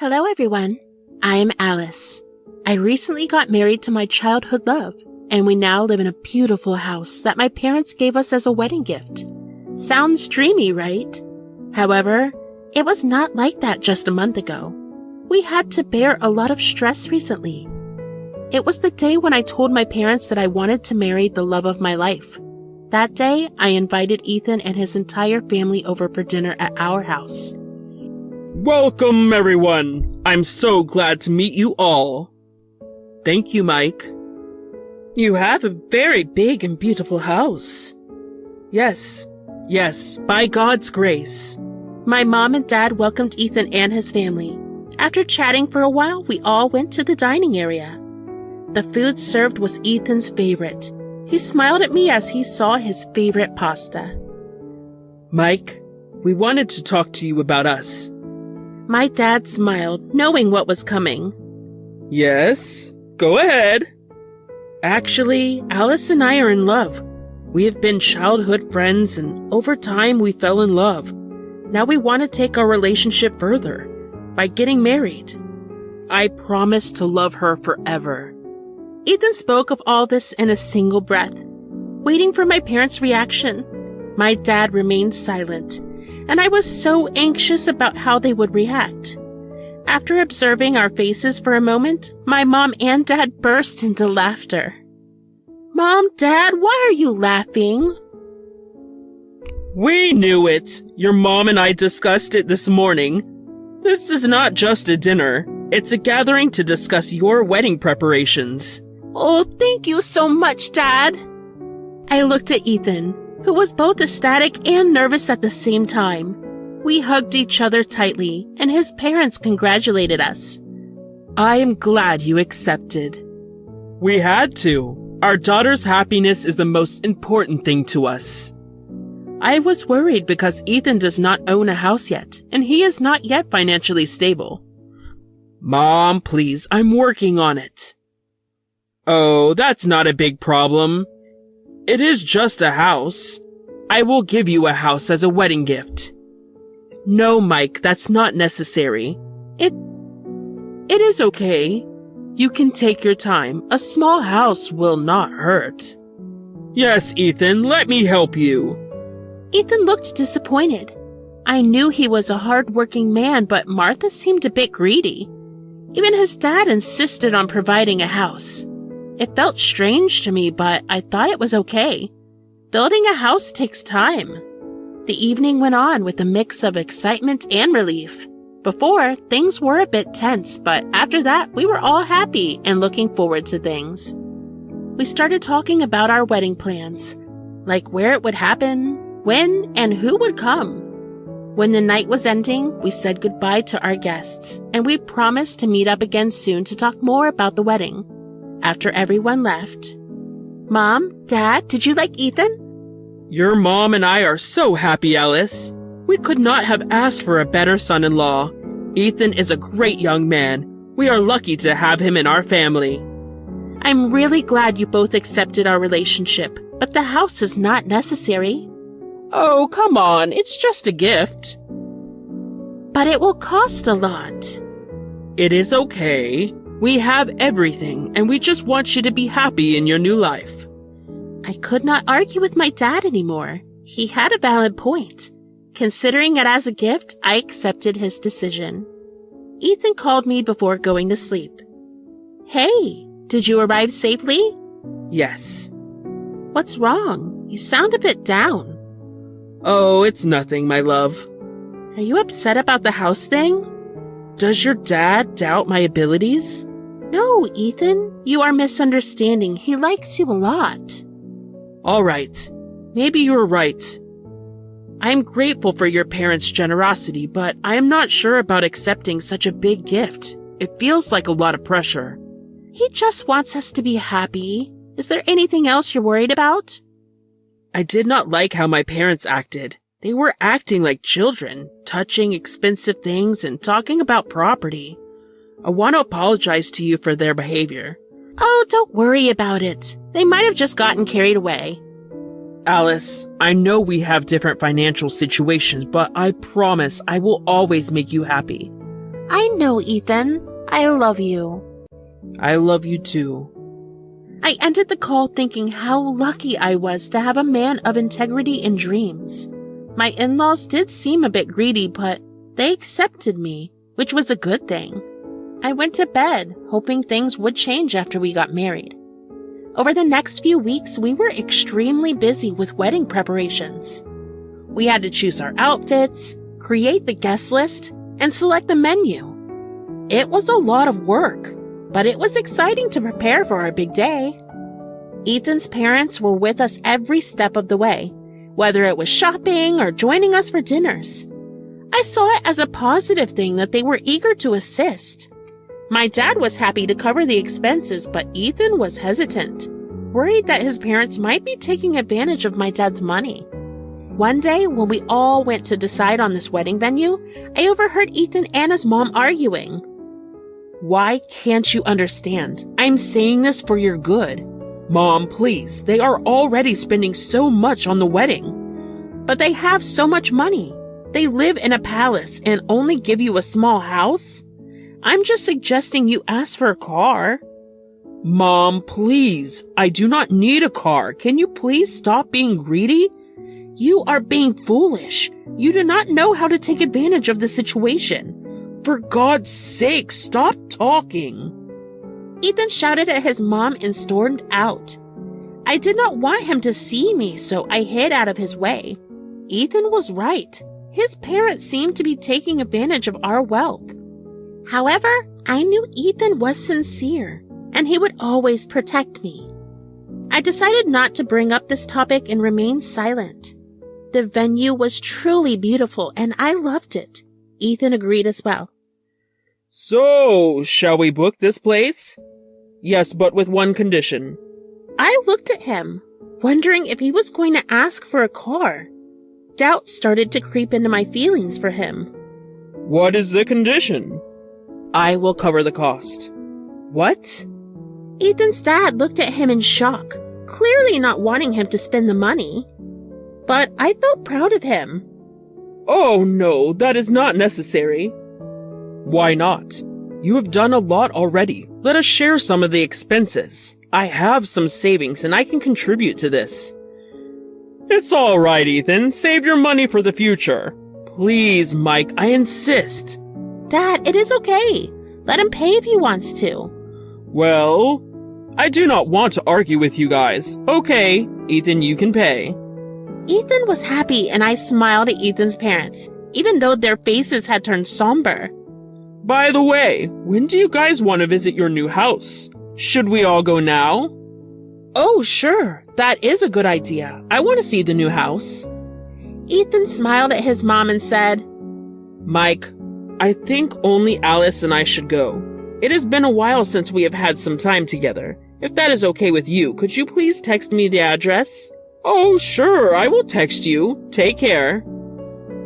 Hello, everyone. I am Alice. I recently got married to my childhood love, and we now live in a beautiful house that my parents gave us as a wedding gift. Sounds dreamy, right? However, it was not like that just a month ago. We had to bear a lot of stress recently. It was the day when I told my parents that I wanted to marry the love of my life. That day, I invited Ethan and his entire family over for dinner at our house. Welcome, everyone. I'm so glad to meet you all. Thank you, Mike. You have a very big and beautiful house. Yes, by God's grace. My mom and dad welcomed Ethan and his family. After chatting for a while, we all went to the dining area. The food served was Ethan's favorite. He smiled at me as he saw his favorite pasta. Mike, we wanted to talk to you about us. My dad smiled, knowing what was coming. Yes, go ahead. Actually, Alice and I are in love. We have been childhood friends, and over time we fell in love. Now we want to take our relationship further by getting married. I promise to love her forever. Ethan spoke of all this in a single breath, waiting for my parents' reaction. My dad remained silent, and I was so anxious about how they would react. After observing our faces for a moment, my mom and dad burst into laughter. Mom, Dad, why are you laughing? We knew it. Your mom and I discussed it this morning. This is not just a dinner. It's a gathering to discuss your wedding preparations. Oh, thank you so much, Dad. I looked at Ethan, who was both ecstatic and nervous at the same time. We hugged each other tightly, and his parents congratulated us. I am glad you accepted. We had to. Our daughter's happiness is the most important thing to us. I was worried because Ethan does not own a house yet, and he is not yet financially stable. Mom, please, I'm working on it. Oh, that's not a big problem. It is just a house. I will give you a house as a wedding gift. No, Mike, that's not necessary. It is okay. You can take your time. A small house will not hurt. Yes, Ethan, let me help you. Ethan looked disappointed. I knew he was a hard-working man, but Martha seemed a bit greedy. Even his dad insisted on providing a house. It felt strange to me, but I thought it was okay. Building a house takes time. The evening went on with a mix of excitement and relief. Before, things were a bit tense, but after that, we were all happy and looking forward to things. We started talking about our wedding plans, like where it would happen, when, and who would come. When the night was ending, we said goodbye to our guests, and we promised to meet up again soon to talk more about the wedding. After everyone left, Mom, Dad, did you like Ethan? Your mom and I are so happy, Alice. We could not have asked for a better son-in-law. Ethan is a great young man. We are lucky to have him in our family. I'm really glad you both accepted our relationship, but the house is not necessary. Oh, come on, it's just a gift. But it will cost a lot. It is okay. We have everything, and we just want you to be happy in your new life. I could not argue with my dad anymore. He had a valid point. Considering it as a gift, I accepted his decision. Ethan called me before going to sleep. Hey, did you arrive safely? Yes. What's wrong? You sound a bit down. Oh, it's nothing, my love. Are you upset about the house thing? Does your dad doubt my abilities? No, Ethan. You are misunderstanding. He likes you a lot. All right. Maybe you're right. I'm grateful for your parents' generosity, but I am not sure about accepting such a big gift. It feels like a lot of pressure. He just wants us to be happy. Is there anything else you're worried about? I did not like how my parents acted. They were acting like children, touching expensive things and talking about property. I want to apologize to you for their behavior. Oh, don't worry about it. They might have just gotten carried away. Alice, I know we have different financial situations, but I promise I will always make you happy. I know, Ethan. I love you. I love you too. I ended the call thinking how lucky I was to have a man of integrity and dreams. My in-laws did seem a bit greedy, but they accepted me, which was a good thing. I went to bed, hoping things would change after we got married. Over the next few weeks, we were extremely busy with wedding preparations. We had to choose our outfits, create the guest list, and select the menu. It was a lot of work, but it was exciting to prepare for our big day. Ethan's parents were with us every step of the way, whether it was shopping or joining us for dinners. I saw it as a positive thing that they were eager to assist. My dad was happy to cover the expenses, but Ethan was hesitant, worried that his parents might be taking advantage of my dad's money. One day, when we all went to decide on this wedding venue, I overheard Ethan and his mom arguing. Why can't you understand? I'm saying this for your good. Mom, please, they are already spending so much on the wedding. But they have so much money. They live in a palace and only give you a small house. I'm just suggesting you ask for a car. Mom, please, I do not need a car. Can you please stop being greedy? You are being foolish. You do not know how to take advantage of the situation. For God's sake, stop talking. Ethan shouted at his mom and stormed out. I did not want him to see me, so I hid out of his way. Ethan was right. His parents seemed to be taking advantage of our wealth. However, I knew Ethan was sincere, and he would always protect me. I decided not to bring up this topic and remain silent. The venue was truly beautiful, and I loved it. Ethan agreed as well. So, shall we book this place? Yes, but with one condition. I looked at him, wondering if he was going to ask for a car. Doubt started to creep into my feelings for him. What is the condition? I will cover the cost. What? Ethan's dad looked at him in shock, clearly not wanting him to spend the money. But I felt proud of him. Oh no, that is not necessary. Why not? You have done a lot already. Let us share some of the expenses. I have some savings and I can contribute to this. It's all right, Ethan. Save your money for the future. Please, Mike, I insist. Dad, it is okay. Let him pay if he wants to. Well, I do not want to argue with you guys. Okay, Ethan, you can pay. Ethan was happy and I smiled at Ethan's parents, even though their faces had turned somber. By the way, when do you guys want to visit your new house? Should we all go now? Oh, sure. That is a good idea. I want to see the new house. Ethan smiled at his mom and said, Mike, I think only Alice and I should go. It has been a while since we have had some time together. If that is okay with you, could you please text me the address? Oh, sure, I will text you. Take care.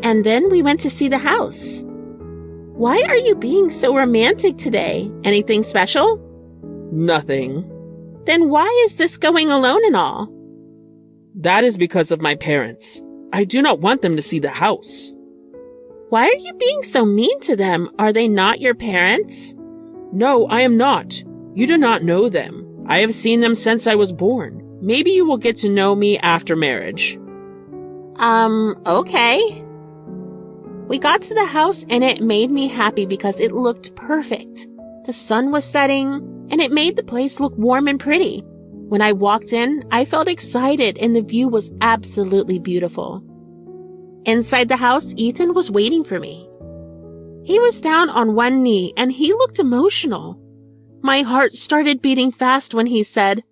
And then we went to see the house. Why are you being so romantic today? Anything special? Nothing. Then why is this going alone and all? That is because of my parents. I do not want them to see the house. Why are you being so mean to them? Are they not your parents? No, I am not. You do not know them. I have seen them since I was born. Maybe you will get to know me after marriage. Okay. We got to the house and it made me happy because it looked perfect. The sun was setting and it made the place look warm and pretty. When I walked in, I felt excited and the view was absolutely beautiful. Inside the house, Ethan was waiting for me. He was down on one knee and he looked emotional. My heart started beating fast when he said,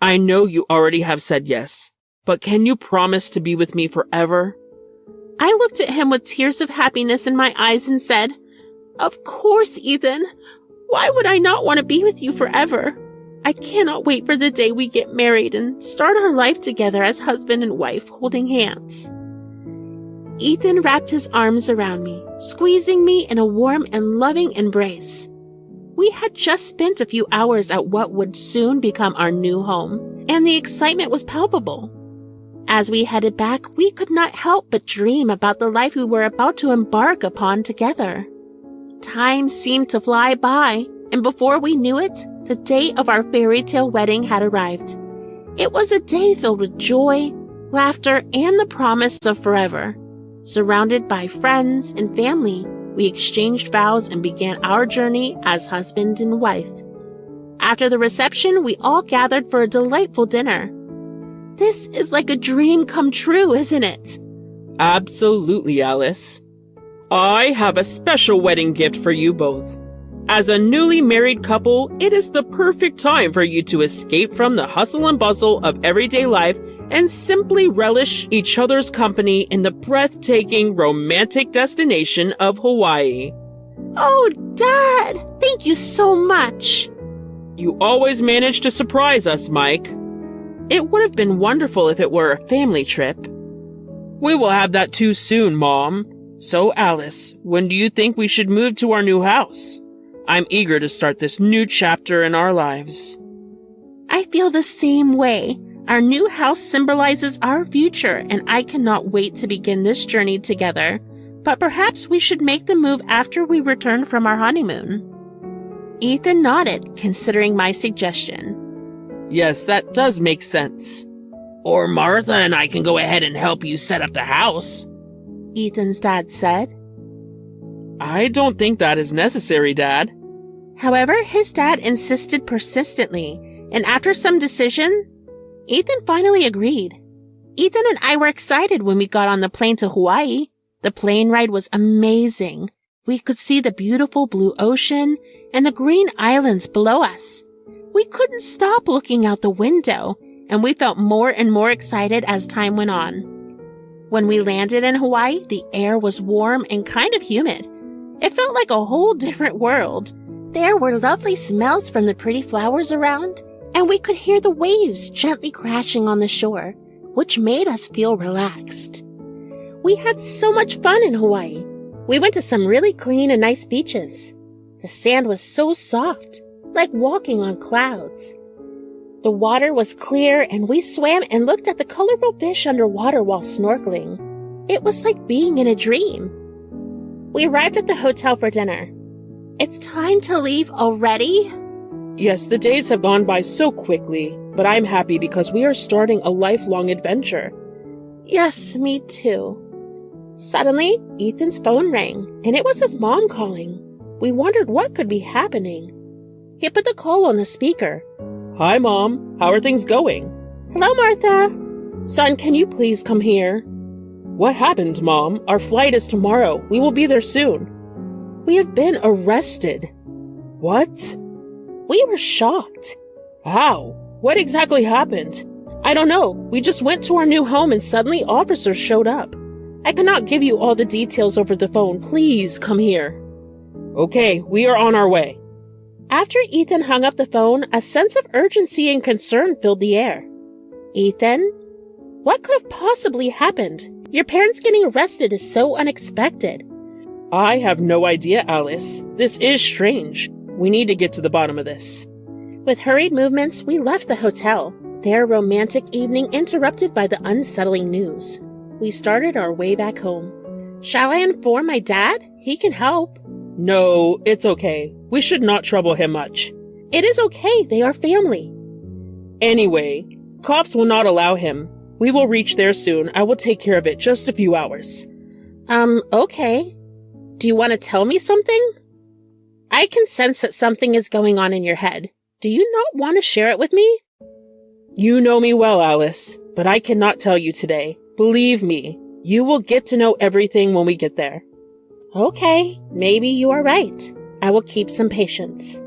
I know you already have said yes, but can you promise to be with me forever? I looked at him with tears of happiness in my eyes and said, Of course, Ethan. Why would I not want to be with you forever? I cannot wait for the day we get married and start our life together as husband and wife holding hands. Ethan wrapped his arms around me, squeezing me in a warm and loving embrace. We had just spent a few hours at what would soon become our new home, and the excitement was palpable. As we headed back, we could not help but dream about the life we were about to embark upon together. Time seemed to fly by, and before we knew it, the day of our fairy tale wedding had arrived. It was a day filled with joy, laughter, and the promise of forever. Surrounded by friends and family, we exchanged vows and began our journey as husband and wife. After the reception, we all gathered for a delightful dinner. This is like a dream come true, isn't it? Absolutely, Alice. I have a special wedding gift for you both. As a newly married couple, it is the perfect time for you to escape from the hustle and bustle of everyday life and simply relish each other's company in the breathtaking, romantic destination of Hawaii. Oh, Dad! Thank you so much! You always manage to surprise us, Mike. It would have been wonderful if it were a family trip. We will have that too soon, Mom. So, Alice, when do you think we should move to our new house? I'm eager to start this new chapter in our lives. I feel the same way. Our new house symbolizes our future, and I cannot wait to begin this journey together. But perhaps we should make the move after we return from our honeymoon. Ethan nodded, considering my suggestion. Yes, that does make sense. Or Martha and I can go ahead and help you set up the house, Ethan's dad said. I don't think that is necessary, Dad. However, his dad insisted persistently, and after some decision, Ethan finally agreed. Ethan and I were excited when we got on the plane to Hawaii. The plane ride was amazing. We could see the beautiful blue ocean and the green islands below us. We couldn't stop looking out the window, and we felt more and more excited as time went on. When we landed in Hawaii, the air was warm and kind of humid. It felt like a whole different world. There were lovely smells from the pretty flowers around, and we could hear the waves gently crashing on the shore, which made us feel relaxed. We had so much fun in Hawaii. We went to some really clean and nice beaches. The sand was so soft, like walking on clouds. The water was clear, and we swam and looked at the colorful fish underwater while snorkeling. It was like being in a dream. We arrived at the hotel for dinner. It's time to leave already? Yes, the days have gone by so quickly, but I'm happy because we are starting a lifelong adventure. Yes, me too. Suddenly, Ethan's phone rang, and it was his mom calling. We wondered what could be happening. He put the call on the speaker. Hi, Mom. How are things going? Hello, Martha. Son, can you please come here? What happened, Mom? Our flight is tomorrow. We will be there soon. We have been arrested. What? We were shocked. How? What exactly happened? I don't know. We just went to our new home and suddenly officers showed up. I cannot give you all the details over the phone. Please come here. Okay, we are on our way. After Ethan hung up the phone, a sense of urgency and concern filled the air. Ethan? What could have possibly happened? Your parents getting arrested is so unexpected. I have no idea, Alice. This is strange. We need to get to the bottom of this. With hurried movements, we left the hotel, their romantic evening interrupted by the unsettling news. We started our way back home. Shall I inform my dad? He can help. No, it's okay. We should not trouble him much. It is okay. They are family. Anyway, cops will not allow him. We will reach there soon. I will take care of it. Just a few hours. Okay. Do you want to tell me something? I can sense that something is going on in your head. Do you not want to share it with me? You know me well, Alice, but I cannot tell you today. Believe me, you will get to know everything when we get there. Okay, maybe you are right. I will keep some patience.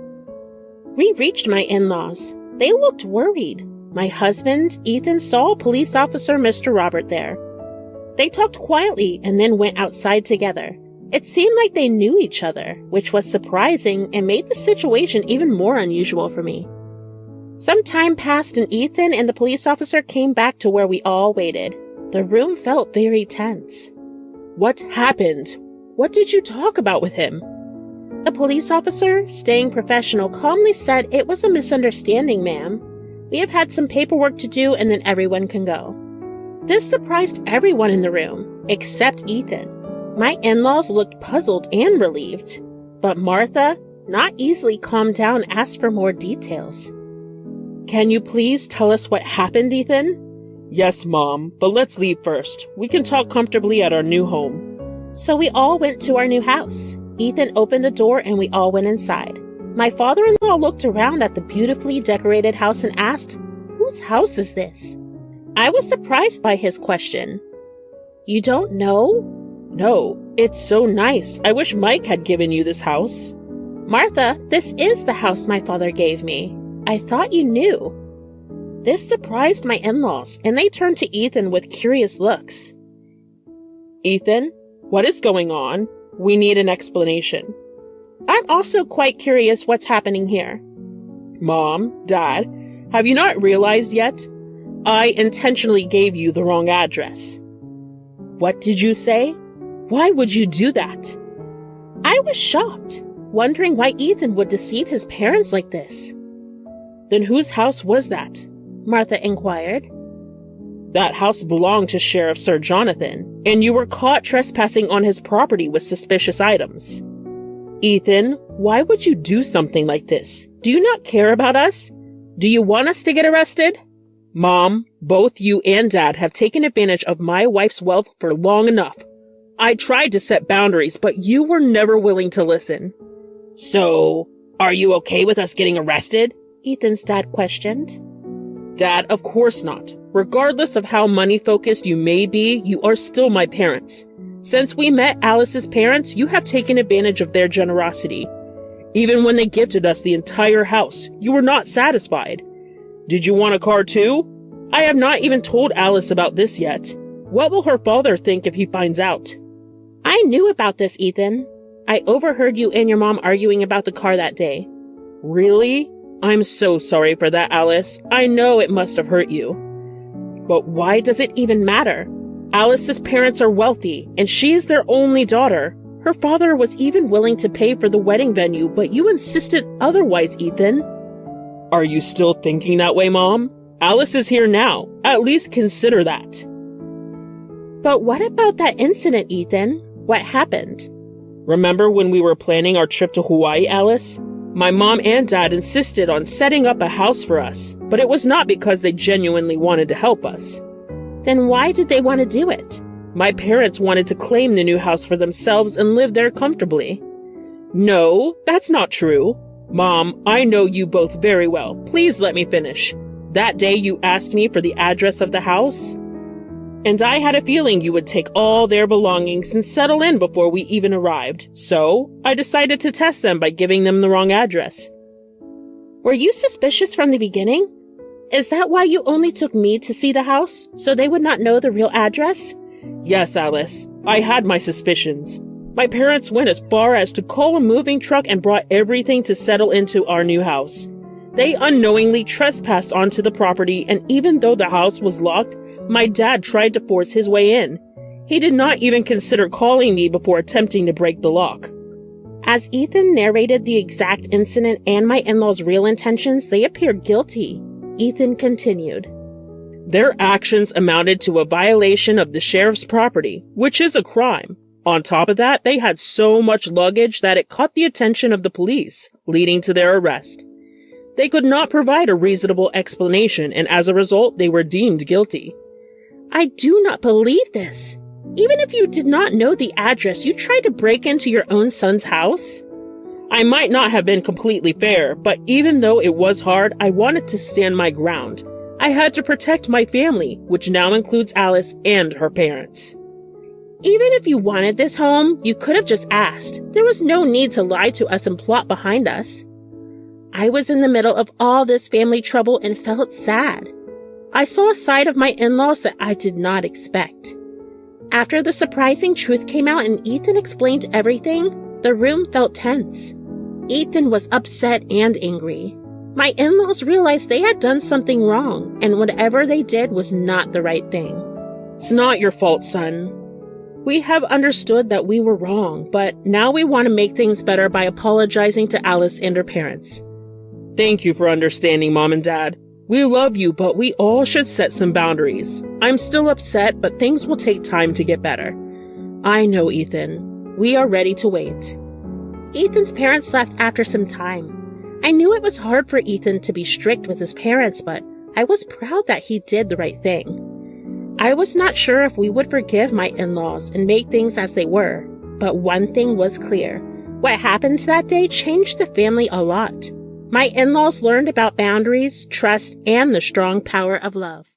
We reached my in-laws. They looked worried. My husband, Ethan, saw police officer Mr. Robert there. They talked quietly and then went outside together. It seemed like they knew each other, which was surprising and made the situation even more unusual for me. Some time passed and Ethan and the police officer came back to where we all waited. The room felt very tense. What happened? What did you talk about with him? The police officer, staying professional, calmly said, "It was a misunderstanding, ma'am. We have had some paperwork to do and then everyone can go." This surprised everyone in the room, except Ethan. My in-laws looked puzzled and relieved, But Martha, not easily calmed down, asked for more details. Can you please tell us what happened, Ethan? Yes, Mom, but let's leave first. We can talk comfortably at our new home. So we all went to our new house. Ethan opened the door and we all went inside. My father-in-law looked around at the beautifully decorated house and asked, "Whose house is this?" I was surprised by his question. "You don't know?" No, it's so nice. I wish Mike had given you this house. "Martha, this is the house my father gave me. I thought you knew." This surprised my in-laws, and they turned to Ethan with curious looks. Ethan, what is going on? We need an explanation. I'm also quite curious what's happening here. Mom, Dad, have you not realized yet? I intentionally gave you the wrong address. What did you say? Why would you do that? I was shocked, wondering why Ethan would deceive his parents like this. Then whose house was that? Martha inquired. That house belonged to Sheriff Sir Jonathan, and you were caught trespassing on his property with suspicious items. Ethan, why would you do something like this? Do you not care about us? Do you want us to get arrested? Mom, both you and Dad have taken advantage of my wife's wealth for long enough. I tried to set boundaries, but you were never willing to listen. So, are you okay with us getting arrested? Ethan's dad questioned. Dad, of course not. Regardless of how money-focused you may be, you are still my parents. Since we met Alice's parents, you have taken advantage of their generosity. Even when they gifted us the entire house, you were not satisfied. Did you want a car too? I have not even told Alice about this yet. What will her father think if he finds out? I knew about this, Ethan. I overheard you and your mom arguing about the car that day. Really? I'm so sorry for that, Alice. I know it must have hurt you. But why does it even matter? Alice's parents are wealthy, and she is their only daughter. Her father was even willing to pay for the wedding venue, but you insisted otherwise, Ethan. Are you still thinking that way, Mom? Alice is here now. At least consider that. But what about that incident, Ethan? What happened? Remember when we were planning our trip to Hawaii, Alice? My mom and dad insisted on setting up a house for us, but it was not because they genuinely wanted to help us. Then why did they want to do it? My parents wanted to claim the new house for themselves and live there comfortably. No, that's not true. Mom, I know you both very well. Please let me finish. That day you asked me for the address of the house, and I had a feeling you would take all their belongings and settle in before we even arrived. So I decided to test them by giving them the wrong address. Were you suspicious from the beginning? Is that why you only took me to see the house, so they would not know the real address? Yes, Alice. I had my suspicions. My parents went as far as to call a moving truck and brought everything to settle into our new house. They unknowingly trespassed onto the property, and even though the house was locked, my dad tried to force his way in. He did not even consider calling me before attempting to break the lock. As Ethan narrated the exact incident and my in-laws' real intentions, they appeared guilty. Ethan continued. Their actions amounted to a violation of the sheriff's property, which is a crime. On top of that, they had so much luggage that it caught the attention of the police, leading to their arrest. They could not provide a reasonable explanation, and as a result, they were deemed guilty. I do not believe this. Even if you did not know the address, you tried to break into your own son's house? I might not have been completely fair, but even though it was hard, I wanted to stand my ground. I had to protect my family, which now includes Alice and her parents. Even if you wanted this home, you could have just asked. There was no need to lie to us and plot behind us. I was in the middle of all this family trouble and felt sad. I saw a side of my in-laws that I did not expect. After the surprising truth came out and Ethan explained everything, the room felt tense. Ethan was upset and angry. My in-laws realized they had done something wrong, and whatever they did was not the right thing. It's not your fault, son. We have understood that we were wrong, but now we want to make things better by apologizing to Alice and her parents. Thank you for understanding, Mom and Dad. We love you, but we all should set some boundaries. I'm still upset, but things will take time to get better. I know, Ethan. We are ready to wait. Ethan's parents left after some time. I knew it was hard for Ethan to be strict with his parents, but I was proud that he did the right thing. I was not sure if we would forgive my in-laws and make things as they were, but one thing was clear. What happened that day changed the family a lot. My in-laws learned about boundaries, trust, and the strong power of love.